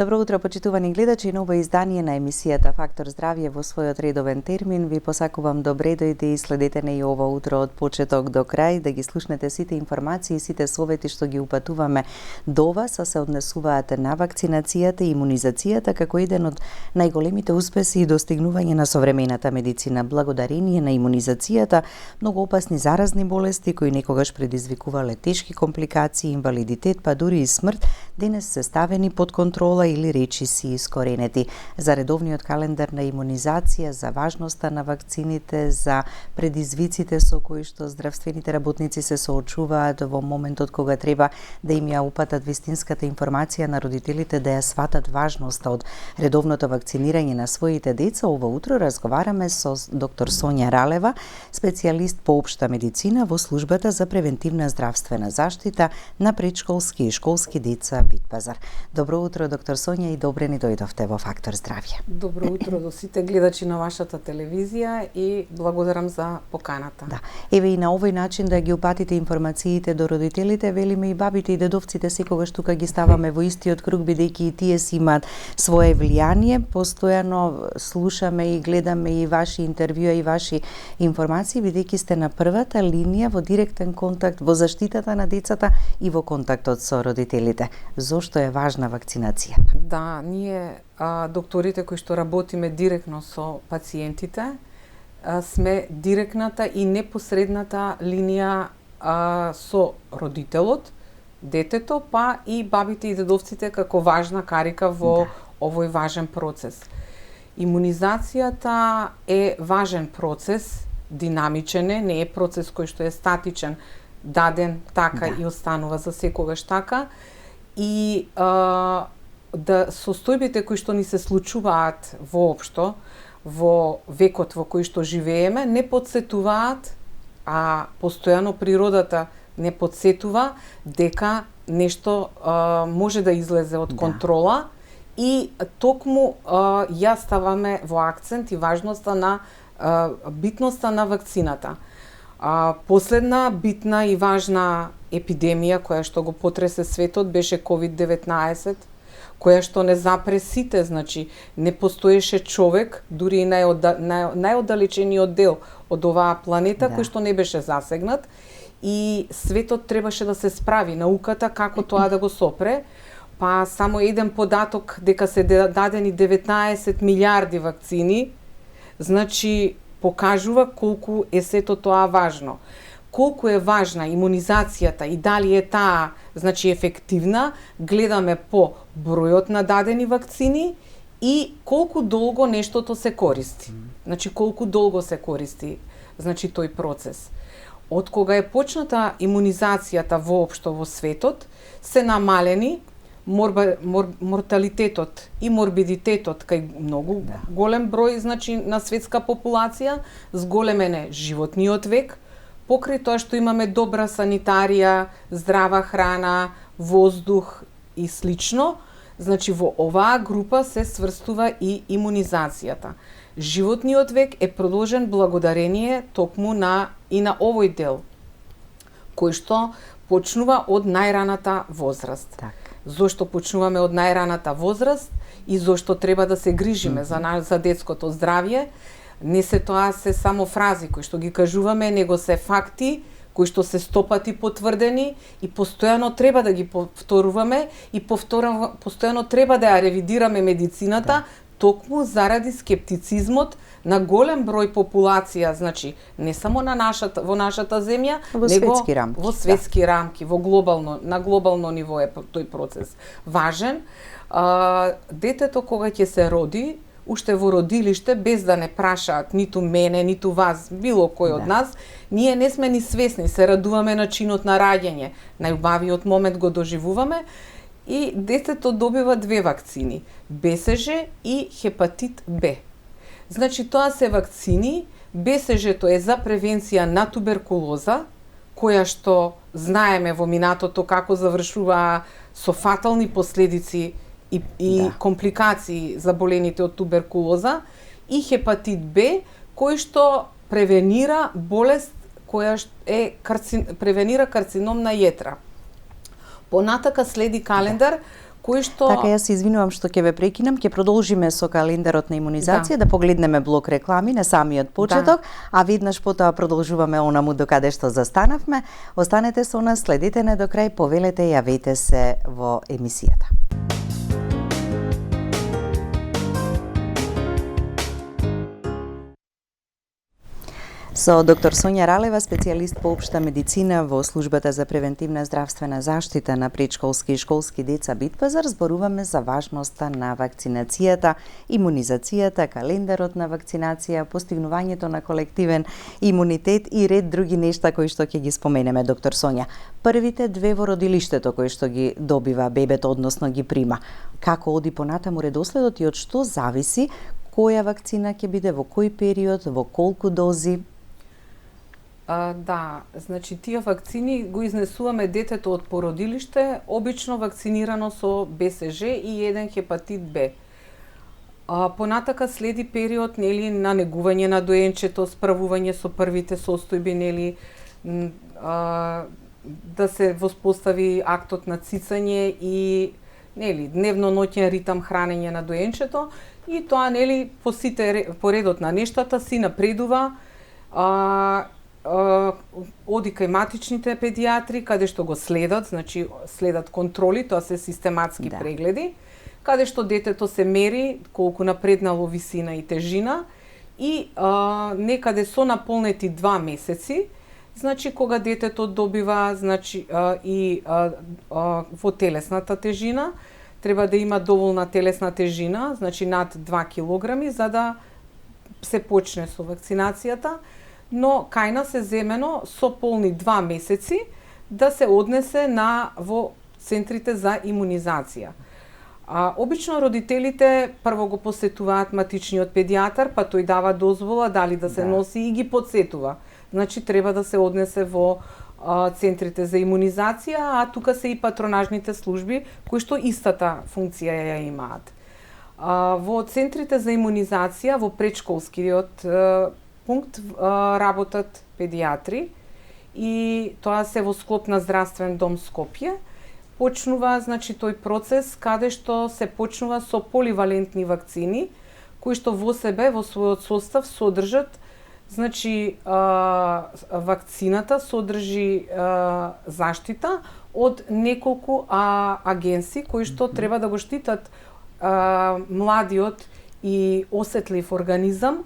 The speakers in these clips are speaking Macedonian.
Добро утро, почитувани гледачи, ново издание на емисијата Фактор здравје во својот редовен термин. Ви посакувам добре дојде и следете не и ова утро од почеток до крај, да ги слушнете сите информации и сите совети што ги упатуваме до вас, а се однесуваат на вакцинацијата и имунизацијата како еден од најголемите успеси и достигнување на современата медицина. Благодарение на имунизацијата, многу опасни заразни болести кои некогаш предизвикувале тешки компликации, инвалидитет, па дури и смрт, денес се ставени под контрола или речиси искоренети. За редовниот календар на имунизација, за важноста на вакцините, за предизвиците со кои што здравствените работници се соочуваат во моментот кога треба да им ја упатат вистинската информација на родителите да ја сватат важноста од редовното вакцинирање на своите деца, ова утро разговараме со доктор Сонја Ралева, специјалист по општа медицина во службата за превентивна здравствена заштита на предшколски и школски деца Бит Пазар. Добро утро, доктор Сонја, и добре ни дојдовте во Фактор здравје. Добро утро до сите гледачи на вашата телевизија и благодарам за поканата. Да. Еве и на овој начин да ги упатите информациите до родителите, велиме и бабите и дедовците секогаш тука ги ставаме во истиот круг, бидејќи и тие си имаат свое влијание. Постојано слушаме и гледаме и ваши интервјуа и ваши информации, бидејќи сте на првата линија во директен контакт во заштитата на децата и во контактот со родителите. Зошто е важна вакцинација? Да, ние докторите кои што работиме директно со пациентите, сме директната и непосредната линија со родителот, детето, па и бабите и дедовците како важна карика во овој важен процес. Имунизацијата е важен процес, динамичен е, не е процес кој што е статичен, даден така и останува за секогаш така. И да состојбите кои што ни се случуваат воопшто во векот во кој што живееме не подсетуваат, а постојано природата не подсетува дека нешто може да излезе од контрола и токму ја ставаме во акцент и важноста на битноста на вакцината. Последна битна и важна епидемија која што го потресе светот беше COVID-19, која што не запре сите, значи не постоеше човек, дури и најоддалечениот дел од оваа планета кој што не беше засегнат и светот требаше да се справи, науката како тоа да го сопре. Па само еден податок дека се дадени 19 милиарди вакцини, значи покажува колку е сето тоа важно. Колку е важна имунизацијата и дали е таа, значи, ефективна, гледаме по бројот на дадени вакцини и колку долго нештото се користи. Значи, колку долго се користи, значи, тој процес. Од кога е почната имунизацијата воопшто во светот, се намалени морталитетот и морбидитетот кај многу голем број, значи, на светска популација, зголемен е животниот век, покрај тоа што имаме добра санитарија, здрава храна, воздух и слично, значи во оваа група се сврстува и имунизацијата. Животниот век е продолжен благодарение токму на овој дел, кој што почнува од најраната возраст. Зошто почнуваме од најраната возраст и зошто треба да се грижиме за детското здравје? Не се тоа се само фрази кои што ги кажуваме, него се факти кои што се стопати потврдени и постојано треба да ги повторуваме и постојано треба да ја ревидираме медицината, токму заради скептицизмот на голем број популација, значи не само на во нашата земја, него во светски рамки, на глобално ниво е тој процес важен. Детето кога ќе се роди, уште во родилиште, без да не прашаат ниту мене, ниту вас, било кој од нас, ние не сме ни свесни, се радуваме на чинот на раѓање, најубавиот момент го доживуваме и детето добива 2 вакцини, БСЖ и хепатит Б. Значи тоа се вакцини, БСЖ-то е за превенција на туберкулоза, која што знаеме во минатото како завршува со фатални последици и компликации заболените од туберкулоза, и хепатит Б, кој што превенира болест која превенира карцином на јетра. Понатака следи календар кои што... Така, јас се извинувам што ќе ве прекинам, ќе продолжиме со календарот на имунизација, да погледнеме блок реклами на самиот почеток, а веднаш потоа продолжуваме онаму до каде што застанавме. Останете со нас, следете не до крај, повелете, јавете се во емисијата. Со доктор Сонја Ралева, специјалист по општа медицина во службата за превентивна здравствена заштита на предшколски и школски деца Битпазар, зборуваме за важноста на вакцинацијата, имунизацијата, календарот на вакцинација, постигнувањето на колективен имунитет и ред други нешта кои што ќе ги споменеме, доктор Сонја. Првите две во родилиштето кои што ги добива бебето, односно ги прима. Како оди понатаму редоследот и од што зависи која вакцина ќе биде, во кој период, во колку дози? Да, значи тие вакцини го изнесуваме детето од породилиште, обично вакцинирано со БСЖ и еден хепатит Б. Понатака следи период, нели, на негување на доенчето, справување со првите состојби, нели, да се воспостави актот на цицање и, нели, дневно-ноќен ритам хранење на доенчето и тоа, нели, по сите поредот на нештата си напредува, оди кај матичните педиатри, каде што го следат, значи следат контроли, тоа се систематски прегледи, каде што детето се мери колку напреднало висина и тежина и некаде со наполнети 2 месеци, значи кога детето добива, значи и во телесната тежина, треба да има доволна телесна тежина, значи над 2 килограми, за да се почне со вакцинацијата, но кај нас е земено со полни 2 месеци да се однесе во центрите за имунизација. Обично родителите прво го посетуваат матичниот педијатар, па тој дава дозвола дали да се носи и ги подсетува. Значи треба да се однесе во центрите за имунизација, а тука се и патронажните служби кои што истата функција ја имаат. Во центрите за имунизација во предшколскиот пункт работат педиатри и тоа се во склоп на Здравствен дом Скопје. Почнува, значи, тој процес каде што се почнува со поливалентни вакцини кои што во себе, во својот состав содржат, значи, вакцината содржи заштита од неколку агенции кои што треба да го штитат младиот и осетлив организам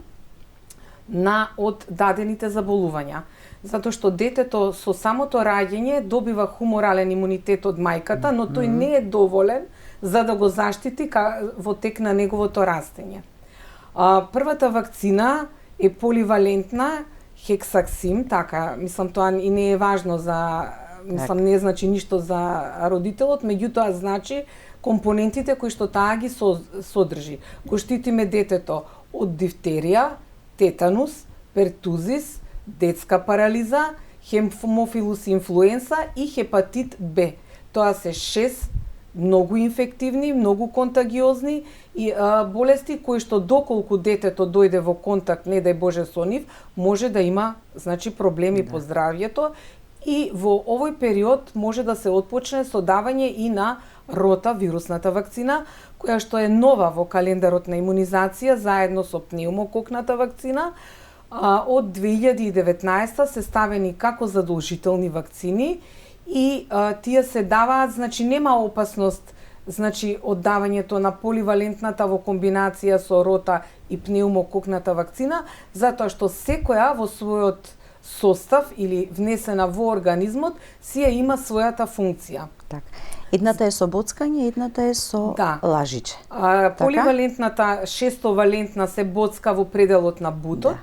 од дадените заболувања. Затоа што детето со самото раѓање добива хуморален имунитет од мајката, но тој не е доволен за да го заштити во тек на неговото растење. Првата вакцина е поливалентна хексаксим, така, мислам, тоа и не е важно за, мислам, не значи ништо за родителот, меѓутоа значи компонентите кои што таа ги содржи. Кој штитиме детето од дифтерија, тетанус, пертузис, детска парализа, хемофилус инфлуенса и хепатит Б. Тоа се 6 многу инфективни, многу контагиозни и болести кои што доколку детето дојде во контакт, не дај Боже, со нив, може да има, значи, проблеми по здравјето и во овој период може да се отпочне со давање и на рота вирусната вакцина, која што е нова во календарот на имунизација заедно со пнеумококната вакцина. Од 2019 се ставени како задолжителни вакцини и тие се даваат, значи нема опасност, значи од давањето на поливалентната во комбинација со рота и пнеумококната вакцина, затоа што секоја во својот состав или внесена во организмот си ја има својата функција. Так. Едната е со боцкање, едната е со лажиче. Поливалентната 6-валентна се боцка во пределот на бутот.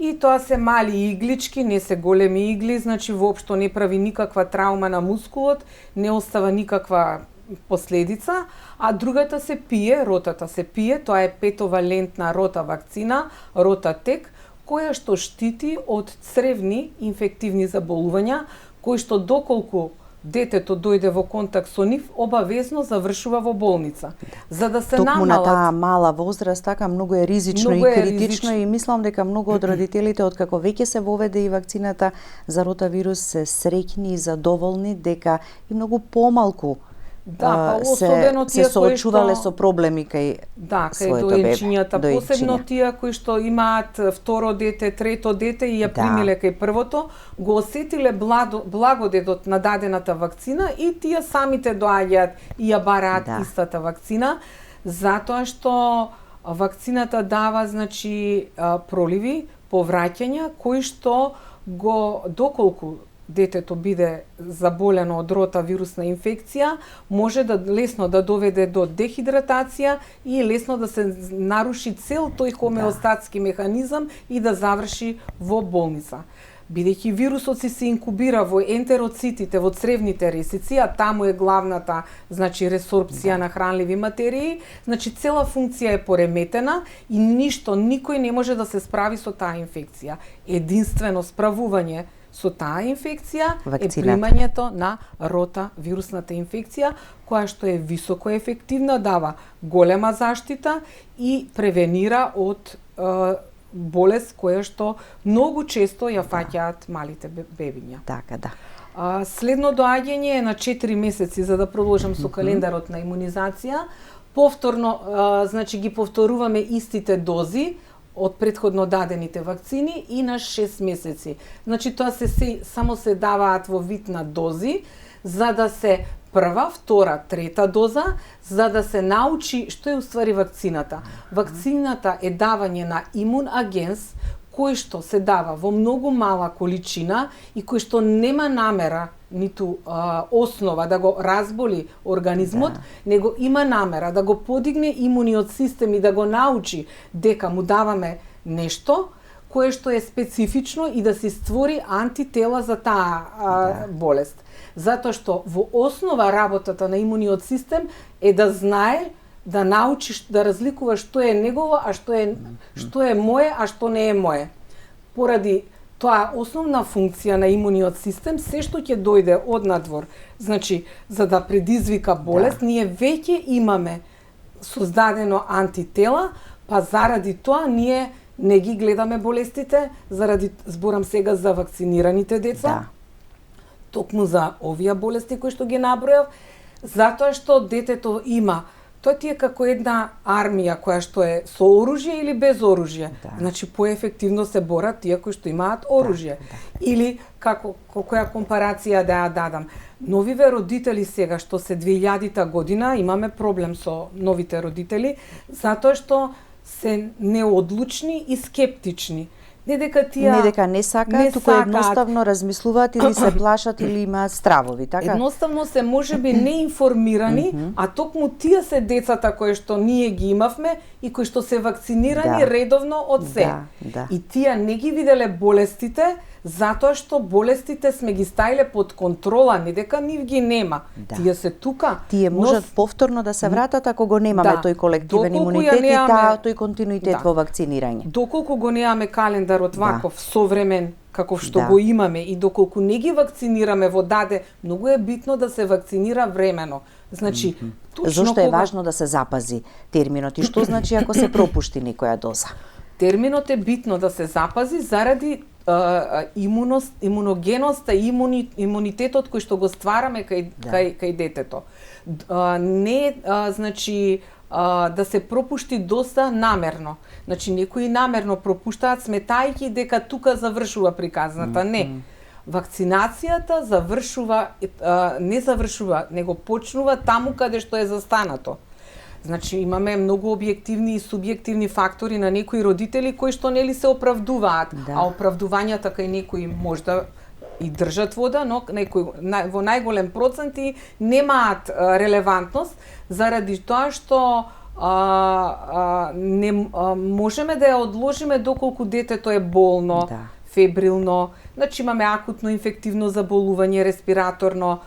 И тоа се мали иглички, не се големи игли, значи воопшто не прави никаква траума на мускулот, не остава никаква последица, а другата се пие, ротата се пие, тоа е 5-валентна рота вакцина, Ротатек, која што штити од цревни инфективни заболувања, кои што доколку детето дојде во контакт со нив, обавезно завршува во болница. За да се намалат... Токму на таа мала возраст, така многу е ризично и критично и мислам дека многу од родителите, откако веќе се воведе и вакцината за ротавирус, се среќни и задоволни дека и многу помалку Да, па особено се тие кои соочувале што со проблеми кај кај доенчињата, посебно тие кои што имаат второ дете, трето дете и ја примиле кај првото, го осетиле благодетот на дадената вакцина и тие самите доаѓаат и ја бараат истата вакцина, затоа што вакцината дава проливи, повраќања кои што го доколку детето биде заболено од рота вирусна инфекција, може лесно да доведе до дехидратација и лесно да се наруши цел тој хомеостатски механизам и да заврши во болница. Бидејќи вирусот се инкубира во ентероцитите, во цревните ресици, а таму е главната, ресорпција на хранливи материи, цела функција е пореметена и никој не може да се справи со таа инфекција. Единствено справување со таа инфекција е примањето на рота вирусната инфекција, која што е високо ефективна, дава голема заштита и превенира од болест која што многу често ја фаќаат малите бебиња. Така, да. Следно доаѓање е на 4 месеци, за да продолжам со календарот на имунизација. Повторно, ги повторуваме истите дози од претходно дадените вакцини и на 6 месеци. Тоа само се даваат во вид на дози, за да се прва, втора, трета доза, за да се научи што е уствари вакцината. Вакцината е давање на имун агенс, кој што се дава во многу мала количина и кој што нема намера ниту основа да го разболи организмот, него има намера да го подигне имуниот систем и да го научи дека му даваме нешто кое што е специфично и да се створи антитела за таа болест. Затоа што во основа работата на имуниот систем е да знае, да научи да разликува што е негово, а што е мое, а што не е мое. Поради тоа основна функција на имуниот систем, се што ќе дојде од надвор, за да предизвика болест, ние веќе имаме создадено антитела, па заради тоа ние не ги гледаме болестите, зборам сега за вакцинираните деца, токму за овие болести кои што ги набројав, затоа што детето има, тоа ти е како една армија која што е со оружје или без оружје. Поефективно се борат тие кои што имаат оружје. Или која компарација да ја дадам. Новиве родители сега што се 2000 година, имаме проблем со новите родители, затоа што се неодлучни и скептични. Не дека не сакаат, туку едноставно размислуваат или се плашат или имаат стравови, така? Едноставно се можеби неинформирани, а токму тие се децата кои што ние ги имавме и кои што се вакцинирани редовно од се. И тие не ги виделе болестите, затоа што болестите сме ги ставиле под контрола, не дека нив ги нема. Тие се тука. Тие можат повторно да се вратат ако го немаме тој колективен имунитет и тој континуитет во вакцинирање. Доколку го немаме календарот ваков современ каков што го имаме и доколку не ги вакцинираме во даде, многу е битно да се вакцинира времено. Зошто е важно да се запази терминот и што значи ако се пропушти некоја доза? Терминот е битно да се запази заради имуногеноста и имунитетот кој што го ствараме кај детето. Не да се пропушти доста намерно. Некои намерно пропуштаат сметајќи дека тука завршува приказната. Не. Вакцинацијата не завршува, него почнува таму каде што е застанато. Имаме многу објективни и субјективни фактори на некои родители кои што нели се оправдуваат, а оправдувањата кај некои можда и држат вода, но во најголем проценти немаат релевантност заради тоа што не можеме да ја одложиме доколку детето е болно, фебрилно, имаме акутно инфективно заболување, респираторно,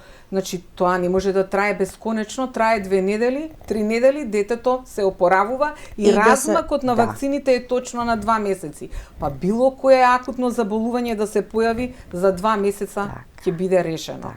тоа не може да трае бесконечно, трае 2 недели, 3 недели, детето се опоравува и размакот на вакцините е точно на 2 месеци. Па било кое акутно заболување да се појави за 2 месеца ќе биде решено.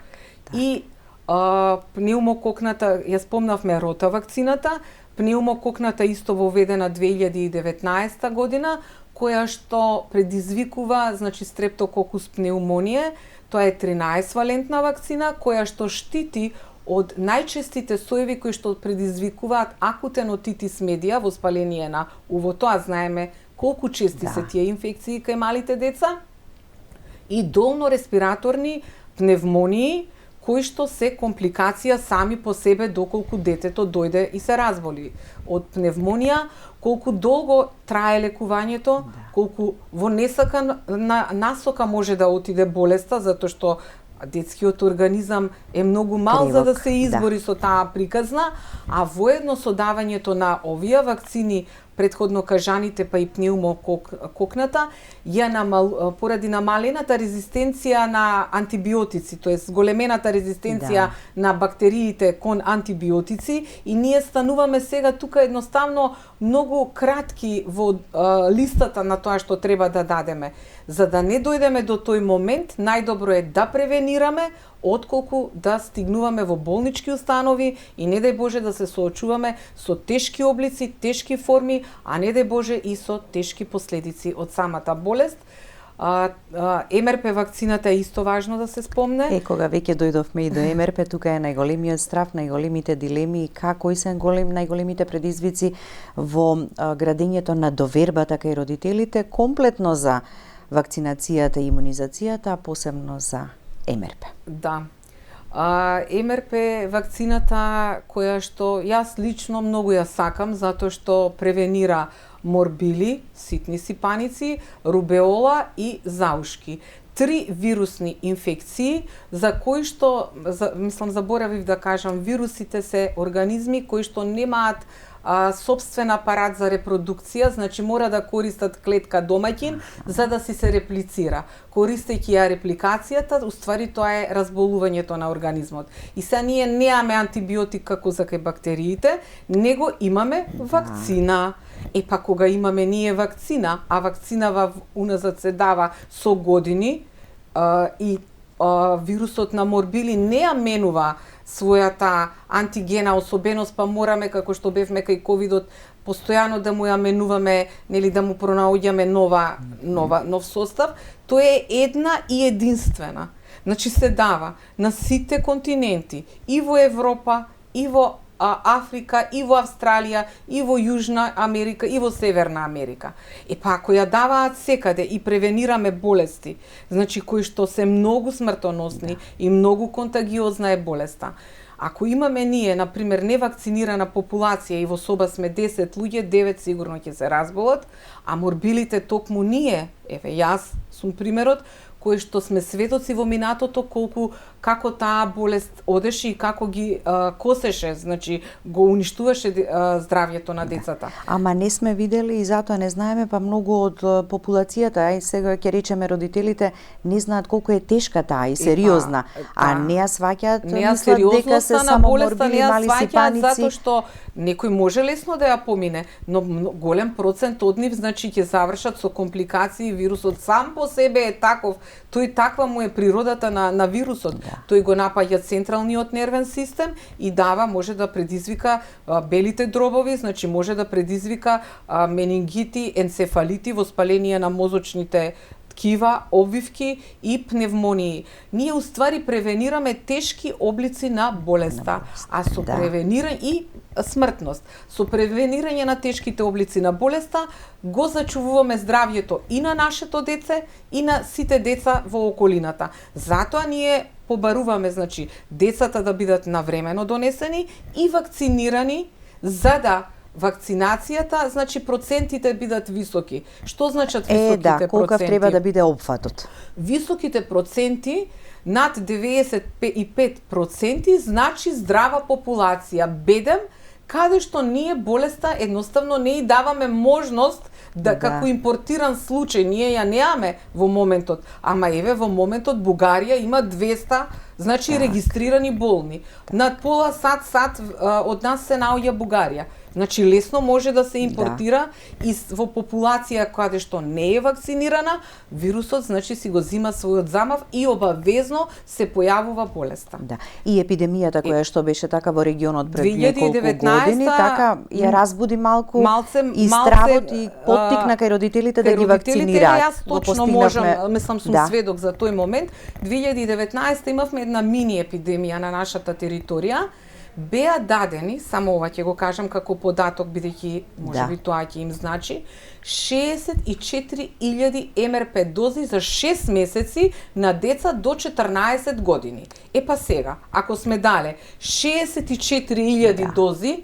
И пнеумококната, ја спомнавме рота вакцината, пнеумококната исто воведена 2019 година, која што предизвикува, стрептококус пнеумоние. Тоа е 13-валентна вакцина која што штити од најчестите соеви кои што предизвикуваат акутен отитис медија, воспаление на увото, а знаеме колку чести се тие инфекции кај малите деца, и долно респираторни пневмонии, кои што се компликација сами по себе доколку детето дојде и се разболи од пневмонија, колку долго трае лекувањето, колку во несакана насока може да отиде болеста, затоа што детскиот организам е многу мал за да се избори со таа приказна, а воедно со давањето на овие вакцини, претходно кажаните па и пнеумококната, поради намалената резистенција на антибиотици, тоест големената резистенција на бактериите кон антибиотици, и ние стануваме сега тука едноставно многу кратки во листата на тоа што треба да дадеме. За да не дојдеме до тој момент, најдобро е да превенираме, отколку да стигнуваме во болнички установи и не дај Боже да се соочуваме со тешки облици, тешки форми, а не дај Боже и со тешки последици од самата болест. МРП вакцината е исто важно да се спомне. Кога веќе дојдовме и до МРП, тука е најголемиот страв, најголемите дилеми, кои се најголемите предизвици во градењето на довербата кај родителите, комплетно за вакцинацијата и имунизацијата, а посебно за МРП. Да. МРП вакцината која што јас лично многу ја сакам, затоа што превенира морбили, ситни сипаници, рубеола и заушки. 3 вирусни инфекции за кои што, заборавив да кажам, вирусите се организми кои што немаат собствен апарат за репродукција, значи мора да користат клетка домаќин за да си се реплицира. Користејќи ја репликацијата, уствари тоа е разболувањето на организмот. И сега ние немаме антибиотик како за кај бактериите, него имаме вакцина. Па кога имаме ние вакцина, а вакцинава уназад се дава со години, и вирусот на морбили не ја менува својата антигена особеност, па мораме, како што бевме кај ковидот, постојано да му ја менуваме, нели, да му пронаоѓаме нов состав, тоа е една и единствена. Значи се дава на сите континенти, и во Европа, и во Африка, и во Австралија, и во Јужна Америка, и во Северна Америка. Па ако ја даваат секаде и превенираме болести, значи кои што се многу смртоносни и многу контагиозна е болеста. Ако имаме ние, например, невакцинирана популација и во соба сме 10 луѓе, 9 сигурно ќе се разболат, а морбилите токму ние, јас сум примерот, кои што сме сведоци во минатото како таа болест одеше и како ги косеше, значи го уништуваше здравјето на децата. Ама не сме видели и затоа не знаеме, па многу од популацијата, ај сега ќе речеме родителите, не знаат колку е тешка таа и сериозна, а не ја сваќаат, мислат дека се само морбили, мали сипаници. Затоа што некој може лесно да ја помине, но голем процент од нив, значи, ќе завршат со компликации. Вирусот сам по себе е таков, тој таква му е природата на вирусот. Тој го напаѓа централниот нервен систем и може да предизвика белите дробови, значи може да предизвика менингити, енцефалити, воспаление на мозочните ткива, обвивки и пневмонии. Ние уствари превенираме тешки облици на болеста, а со превенирање и смртност. Со превенирање на тешките облици на болеста го зачувуваме здравјето и на нашето деце и на сите деца во околината. Затоа ние побаруваме, значи, децата да бидат навремено донесени и вакцинирани, за да вакцинацијата, значи, процентите бидат високи. Што значат високите проценти? Колкав треба да биде опфатот? Високите проценти, над 95%, значи здрава популација. Бедем, каде што ние болеста едноставно не и даваме можност како импортиран случај, ние ја немаме во моментот. Ама во моментот Бугарија има 200, значи, регистрирани болни. Над пола сат од нас се наоѓа Бугарија. Значи лесно може да се импортира и во популација каде што не е вакцинирана, вирусот, значи, си го зима својот замав и обавезно се појавува болеста. И епидемијата која што беше така во регионот пред неколку години, така ја разбуди малку и стравот и поттикна кај родителите да ги вакцинираат. Јас точно можам, сум сведок за тој момент. 2019 имавме една мини епидемија на нашата територија, беа дадени, само ова ќе го кажам како податок, бидејќи можеби тоа ќе им значи, 64.000 МРП дози за 6 месеци на деца до 14 години. Па сега, ако сме дале 64.000 дози,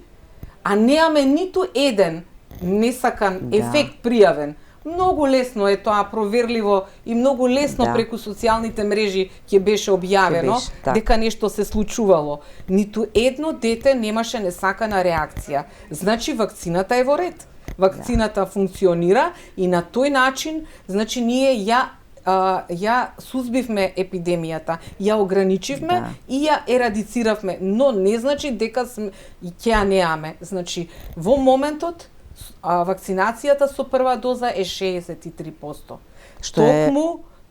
а неаме ниту еден несакан ефект пријавен, многу лесно е тоа проверливо и многу лесно преку социјалните мрежи ќе беше објавено дека нешто се случувало. Ниту едно дете немаше несакана реакција. Значи вакцината е во ред. Вакцината функционира и на тој начин, значи ние ја сузбивме епидемијата, ја ограничивме и ја ерадициравме, но не значи дека ќе ја неаме. Значи во моментот вакцинацијата со прва доза е 63%. Што е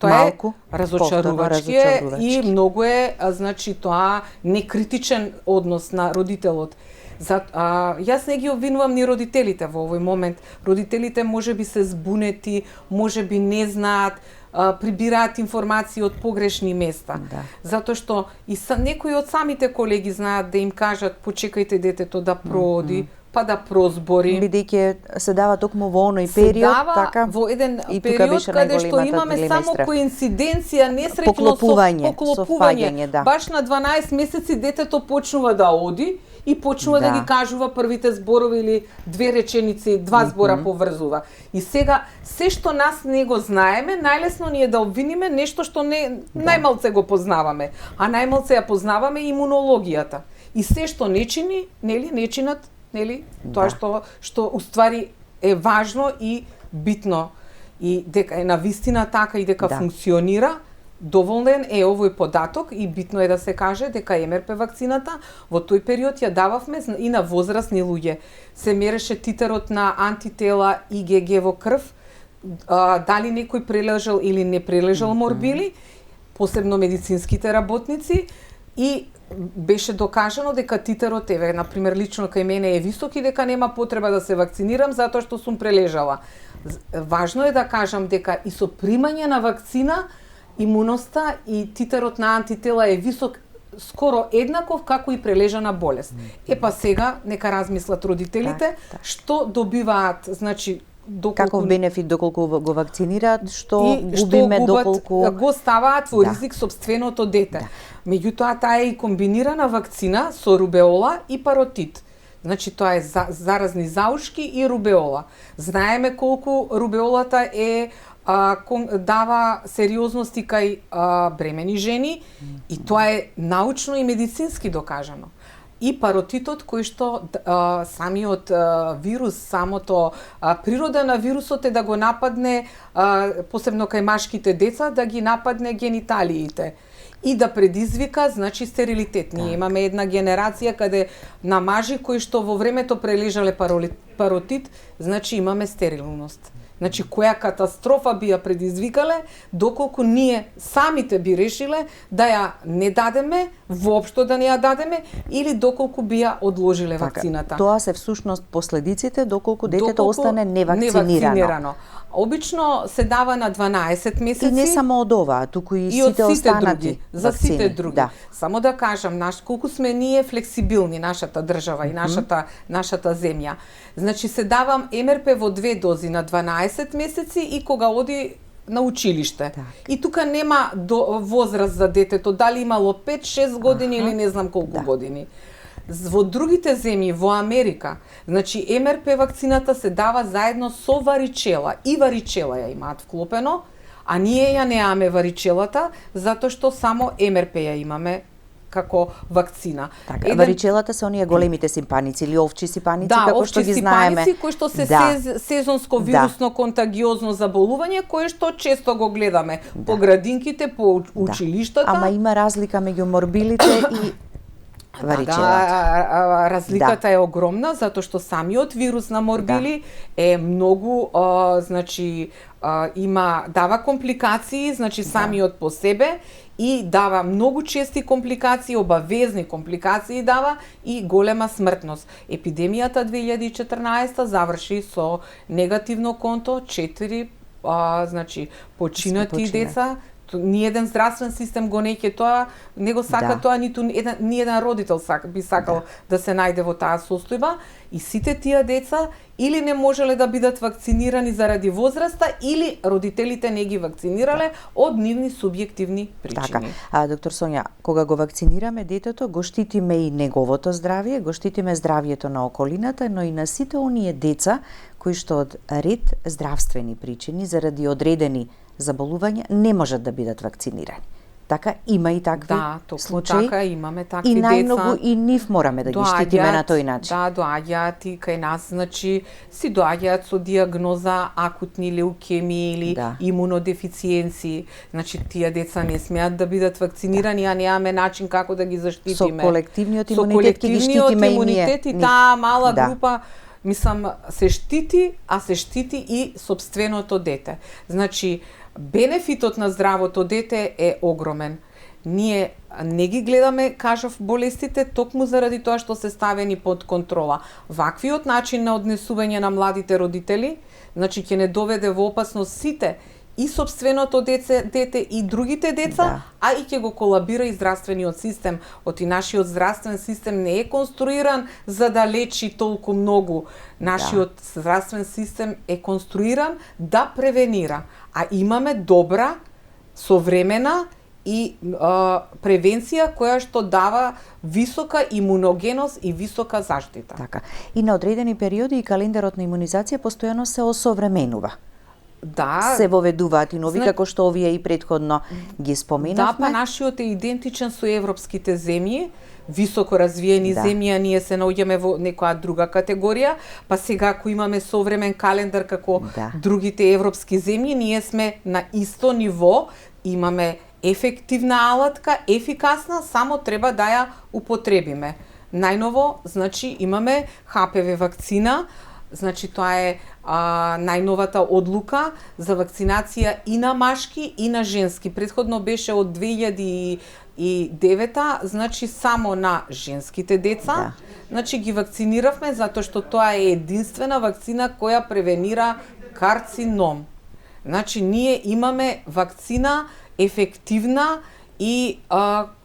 малку, разочарувачки и многу е, значи тоа некритичен однос на родителот. Јас не ги обвинувам ни родителите во овој момент. Родителите можеби се збунети, можеби не знаат, прибираат информации од погрешни места. Затоа што и некои од самите колеги знаат да им кажат почекајте детето да прооди, па да прозбори. Бидејќи се дава токму во оној период, така? Во еден период каде што имаме само коинциденција, несреќно поклопување. Баш на 12 месеци детето почнува да оди и почнува да ги кажува првите зборови или две реченици, два збора поврзува. И сега, се што нас не го знаеме, најлесно ни е да обвиниме нешто што најмалце го познаваме. А најмалце ја познаваме имунологијата. И се што не чини, не чинат, тоа што уствари е важно и битно. И дека е навистина така и дека функционира, доволен е овој податок и битно е да се каже дека МРП вакцината во тој период ја дававме и на возрастни луѓе. Се мереше титерот на антитела ИГГ во крв, дали некој прележал или не прележал морбили, посебно медицинските работници, и беше докажано дека титерот, например, лично кај мене е висок и дека нема потреба да се вакцинирам затоа што сум прележала. Важно е да кажам дека и со примање на вакцина имуноста и титерот на антитела е висок, скоро еднаков како и прележана болест. Па сега нека размислат родителите што добиваат, значи каков бенефит доколку го вакцинираат, што губиме доколку го ставаат во ризик сопственото дете. Меѓутоа таа е и комбинирана вакцина со рубеола и паротит. Значи тоа е заразни заушки и рубеола. Знаеме колку рубеолата дава сериозности кај бремени жени и тоа е научно и медицински докажано. И паротитот кој што самиот вирус, самото природа на вирусот е да го нападне, посебно кај машките деца, да ги нападне гениталиите и да предизвика, значи, стерилитет. Ние имаме една генерација каде на мажи кои што во времето прележале паротит, значи имаме стерилност. Значи, која катастрофа би ја предизвикале, доколку ние самите би решиле да ја не дадеме, воопшто да не ја дадеме, или доколку би ја одложиле вакцината. Тоа се всушност последиците доколку детето остане невакцинирано. Обично се дава на 12 месеци. И не само од ова, туку и сите останати за сите други. Само да кажам, колку сме ние флексибилни, нашата држава и нашата земја. Значи се давам МРП во 2 дози на 12 месеци и кога оди на училиште. И тука нема возраст за детето, дали имало 5-6 години или не знам колку години. Во другите земји, во Америка, значи МРП вакцината се дава заедно со варичела. И варичела ја имаат вклопено, а ние ја неаме варичелата, затоа што само МРП ја имаме како вакцина. Варичелата се оние големите сипаници или овчи сипаници, како што ги знаеме. Да, овчи сипаници кои што се сезонско вирусно контагиозно заболување, кое што често го гледаме по градинките, по училиштата. Ама има разлика меѓу морбилите и варичелата. Разликата е огромна, затоа што самиот вирус на морбили е многу, значи, дава компликации, значи самиот по себе, и дава многу чести компликации, обавезни компликации дава и голема смртност. Епидемијата 2014 заврши со негативно конто, 4 значи починати деца Ни еден здравствен систем го неќе тоа, не го сака тоа, ниту ни еден родител би сакал да се најде во таа состојба, и сите тие деца или не можеле да бидат вакцинирани заради возраста, или родителите не ги вакцинирале од нивни субјективни причини. Така. Доктор Сонја, кога го вакцинираме детето, го штитиме и неговото здравје, го штитиме здравјето на околината, но и на сите оние деца кои што од ред здравствени причини заради одредени заболувања не можат да бидат вакцинирани. Така, има и такви случаи. Така, имаме такви деца. И најмногу деца. И нив мораме да ги штитиме на тој начин. Да, доаѓаат и кај нас, значи, си доаѓаат со диагноза акутни леукемии или имунодефициенции. Значи, тие деца не смеат да бидат вакцинирани, а немаме начин како да ги заштитиме. Со колективниот имунитет ќе ги штитиме и ние. И таа мала група, мислам, се штити, а се штити и сопственото дете. Значи, бенефитот на здравото дете е огромен. Ние не ги гледаме, кажав, болестите токму заради тоа што се ставени под контрола. Ваквиот начин на однесување на младите родители, значи ќе не доведе во опасност сите, и сопственото дете и другите деца, а и ќе го колабира и здравствениот систем. Оти нашиот здравствен систем не е конструиран за да лечи толку многу. Нашиот здравствен систем е конструиран да превенира. А имаме добра, современа и превенција која што дава висока имуногеност и висока заштита. Така. И на одредени периоди и календарот на имунизација постојано се осовременува. Да. Се воведуваат и нови, како што овие и претходно ги споменавме. Да, па нашиот е идентичен со европските земји, високо развиени земји, а ние се наоѓаме во некоја друга категорија, па сега ако имаме современ календар како другите европски земји, ние сме на исто ниво, имаме ефективна алатка, ефикасна, само треба да ја употребиме. Најново, значи, имаме HPV вакцина, значи тоа е најновата одлука за вакцинација и на машки и на женски. Претходно беше од 2009, значи само на женските деца. Значи ги вакциниравме затоа што тоа е единствена вакцина која превенира карцином. Значи ние имаме вакцина ефективна и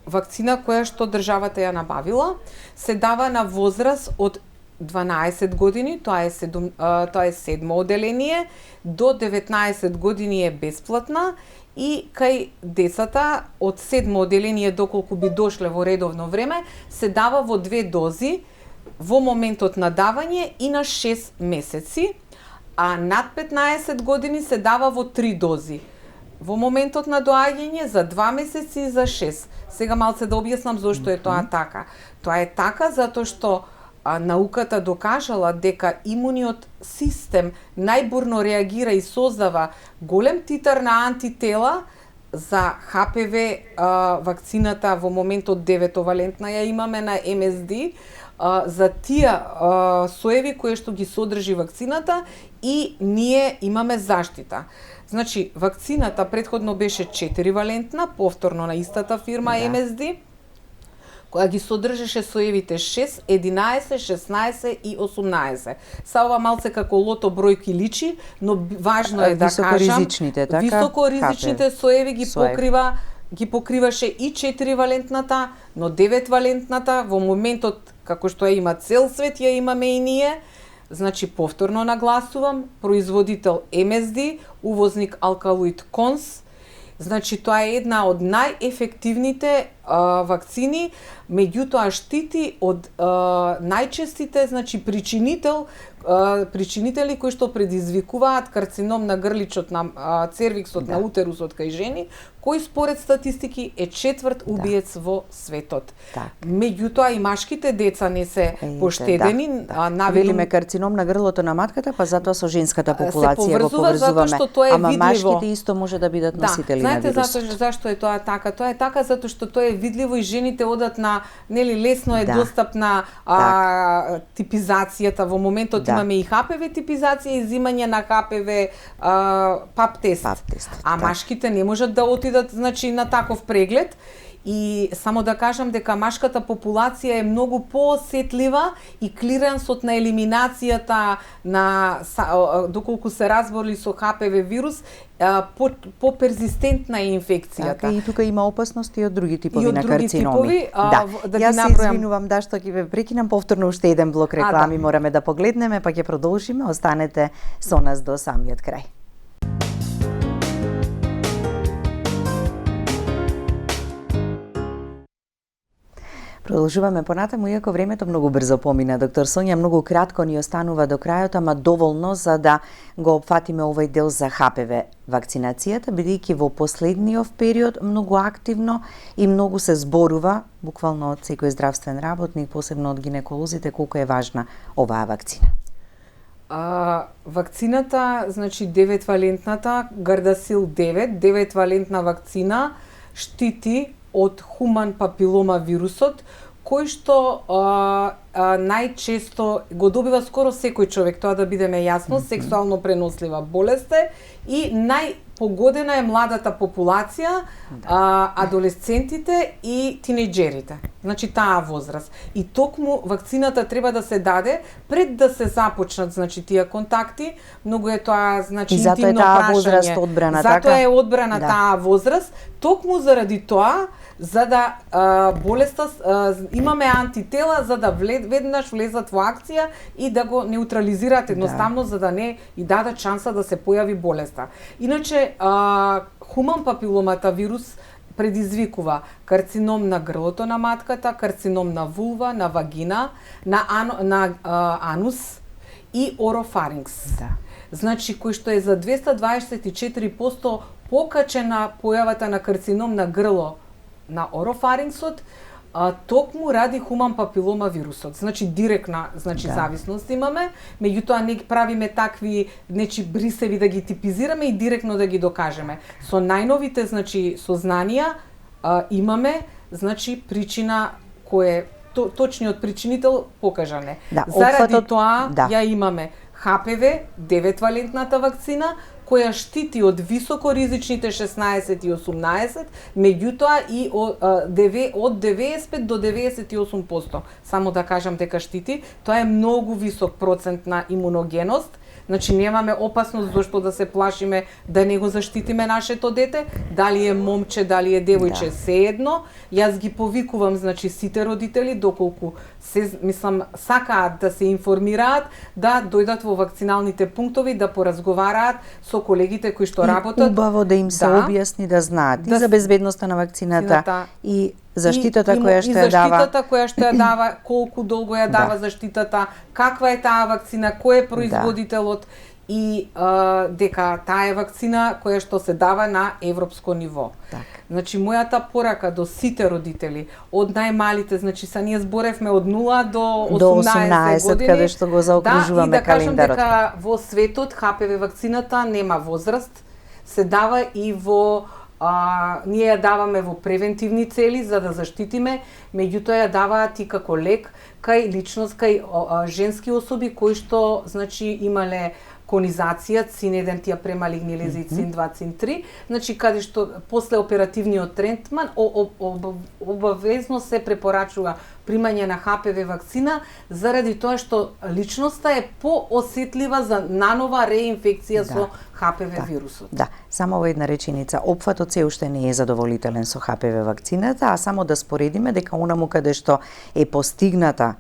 вакцина која што државата ја набавила, се дава на возраст од 12 години, тоа е седмо оделение, до 19 години е бесплатна, и кај децата од седмо оделение доколку би дошле во редовно време, се дава во 2 дози во моментот на давање и на 6 месеци, а над 15 години се дава во 3 дози. Во моментот на доаѓање за 2 месеци и за 6. Сега малце да објаснам зошто е тоа така. Тоа е така затоа што науката докажала дека имуниот систем најбурно реагира и создава голем титар на антитела за HPV вакцината во моментот 9-валентна ја имаме на MSD, за тие соеви кои што ги содржи вакцината, и ние имаме заштита. Значи, вакцината претходно беше 4-валентна, повторно на истата фирма MSD, која ги содржеше соевите 6, 11, 16 и 18. Са ова малце како лото бројки личи, но важно е да кажам, високоризичните соеви ги покриваше и 4-валентната, но 9-валентната во моментот како што ја има цел свет, ја имаме и ние. Значи, повторно нагласувам, производител MSD, увозник Alkaloid Cons. Значи, тоа е една од најефективните вакцини, меѓутоа штити од најчестите, значи, причинители кои што предизвикуваат карцином на грличот, на цервиксот, на утерусот кај жени, кој според статистики е 4 убиец во светот. Меѓутоа и машките деца не се поштедени. Велиме карцином на грлото на матката, па затоа со женската популација го поврзуваме. Ама машките исто може да бидат носители на вирусот. Знаете зашто е тоа така? Тоа е така затоа што тоа е видливо и жените одат на, лесно е достапна типизацијата. Во моментот имаме и HPV типизација и земање на HPV пап тест. А машките не можат да отидат, значи, на таков преглед. И само да кажам дека машката популација е многу поосетлива и клиренсот на елиминацијата на доколку се разболи со ХПВ вирус по перзистентна е инфекцијата. Така, и тука има опасности од други типови и од на други карциноми. типови, да јас се извинувам што ќе ве прекинам, повторно уште еден блок реклами мораме да погледнеме, па ќе продолжиме, останете со нас до самиот крај. Продолжуваме понатаму, иако времето многу брзо помина. Доктор Сонја, многу кратко ни останува до крајот, ама доволно за да го опфатиме овој дел за ХПВ вакцинацијата, бидејќи во последниот период многу активно и многу се зборува, буквално од секој здравствен работник, посебно од гинеколозите, колку е важна оваа вакцина. Вакцината, значи 9-валентната Гардасил 9, 9-валентна вакцина штити од хуман папилома вирусот, кој што најчесто го добива скоро секој човек, тоа да бидеме јасно, сексуално пренослива болест е и најпогодена е младата популација, адолесцентите и тинејџерите. Значи таа возраст. И токму вакцината треба да се даде пред да се започнат, значи тие контакти. Многу е тоа, значи интимно прашање. И затоа е таа возраст одбрана така? Затоа е одбрана таа возраст, токму заради тоа, за да болеста имаме антитела за да веднаш влезат во акција и да го неутрализираат едноставно за да не и дадат шанса да се појави болеста. Иначе хуман папиломата вирус предизвикува карцином на грлото на матката, карцином на вулва, на вагина, на анус и орофарингс. Да. Значи кој што е за 224% покачена појавата на карцином на грло на орофарингсот, токму ради хуман папилома вирусот. Значи директна, зависност имаме, меѓутоа не правиме такви брисеви да ги типизираме и директно да ги докажеме. Со најновите сознанија имаме причина кој е точниот причинител покажан е. Заради тоа ја имаме ХПВ 9-валентната вакцина која штити од високоризичните 16 и 18, меѓутоа и од 95 до 98%. Само да кажам дека штити, тоа е многу висок процент на имуногеност. Значи немаме опасност зошто да се плашиме да не го заштитиме нашето дете, дали е момче, дали е девојче, сеедно. Јас ги повикувам сите родители доколку сакаат да се информираат, да дојдат во вакциналните пунктови, да поразговараат со колегите кои што работат. Убаво да им се објасни, да знаат и за безбедноста на вакцината и заштитата која што ја дава. Заштитата која што ја дава, колку долго ја дава заштитата, каква е таа вакцина, кој е производителот и дека таа е вакцина која што се дава на европско ниво. Значи мојата порака до сите родители, од најмалите, ние зборевме од 0 до 18 години, каде што го заокружуваме календарот. И да кажам дека во светот ХПВ вакцината нема возраст, се дава и во ние ја даваме во превентивни цели за да заштитиме, меѓутоа ја даваат и како лек кај личност, кај женски особи кои што имале конизација, ЦИН-1 тија премалигниле за ЦИН-2, ЦИН-3, каде што после оперативниот третман обавезно се препорачува примање на ХПВ вакцина заради тоа што личноста е поосетлива за нанова реинфекција со ХПВ вирусот. Да, само во една реченица, опфатот се уште не е задоволителен со ХПВ вакцината, а само да споредиме дека онаму каде што е постигната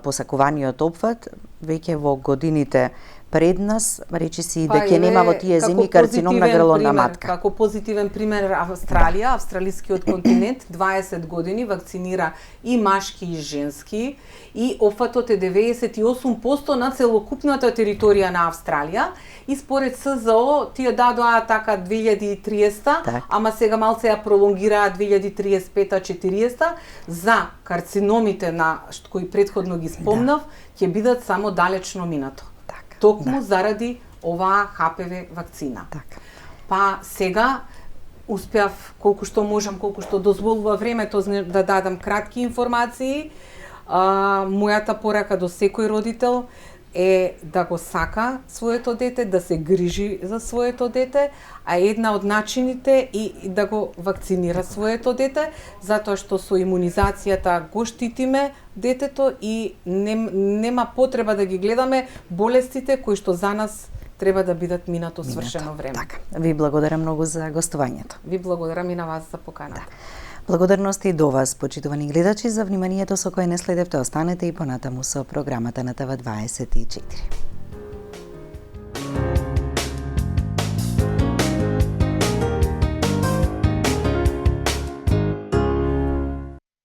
посакуваниот опфат, веќе во годините пред нас, речиси дека нема во тие земји карцином на грло на матка. Како позитивен пример Австралија, австралискиот континент 20 години вакцинира и машки и женски и опфатот е 98% на целокупната територија на Австралија и според СЗО тие дадоа така 2300, ама сега малце ја пролонгираа 2035-40 за карциномите на кои претходно ги спомнав, ќе бидат само далечно минато. Токму заради оваа ХПВ вакцина. Па сега успеав колку што можам, колку што дозволува времето да дадам кратки информации. Мојата порака до секој родител е да го сака своето дете, да се грижи за своето дете, а една од начините и да го вакцинира своето дете, затоа што со имунизацијата го штитиме детето и нема потреба да ги гледаме болестите кои што за нас треба да бидат минато свршено време. Така. Ви благодарам многу за гостувањето. Ви благодарам и на вас за поканата. Благодарности до вас, почитувани гледачи, за вниманието со кое не следевте. Останете и понатаму со програмата на ТВ24.